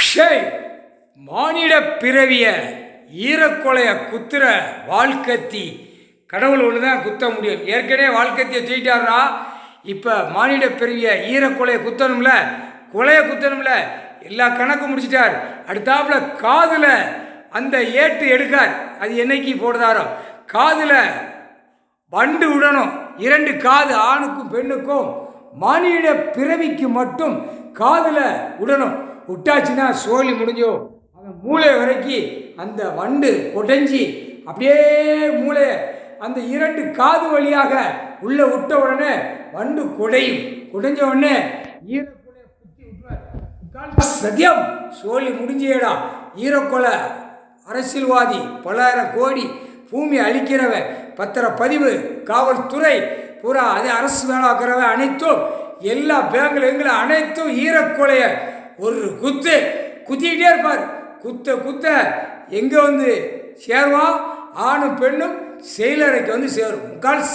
ஷேய் மானிட பிறவிய ஈரக்கொலைய குத்துற வாழ்க்கத்தி கடவுள் ஒன்று தான் குத்த முடியும். ஏற்கனவே வாழ்க்கத்தியை தூக்கிட்டாரா, இப்போ மானிட பிறவிய ஈரக்கொலையை குத்தணும்ல, கொலையை குத்தணும்ல, எல்லா கணக்கும் முடிச்சிட்டார். அடுத்தாப்புல காதில் அந்த ஏட்டு எடுக்கார். அது என்னைக்கு போடுதாரோ காதில் வண்டு விடணும். 2 காது ஆணுக்கும் பெண்ணுக்கும் மானிட பிறவிக்கு மட்டும் காதில் விடணும். விட்டாச்சுன்னா சோழி முடிஞ்சோ. அந்த மூளை வரைக்கும் அந்த வண்டு கொடைஞ்சி அப்படியே மூளை அந்த 2 காது வழியாக உள்ளே விட்ட உடனே வண்டு கொடையும். கொடைஞ்ச உடனே ஈரக்கொலையை குத்தி விட்டுருவார். சத்தியம் சோழி முடிஞ்சேடா. ஈரக்கொலை அரசியல்வாதி, பலாயிரம் கோடி பூமி அழிக்கிறவன், பத்திரப்பதிவு, காவல்துறை பூரா அதே அரசு வேலாக்கிறவன் அனைத்தும் எல்லா பேங்கில் எங்களை அனைத்தும் ஈரக்கொலைய ஒரு குத்திக்கிட்டே இருப்பார். குத்த எங்கே வந்து சேருவான்? ஆணும் பெண்ணும் செயலறைக்கு வந்து சேரும். முக்கால்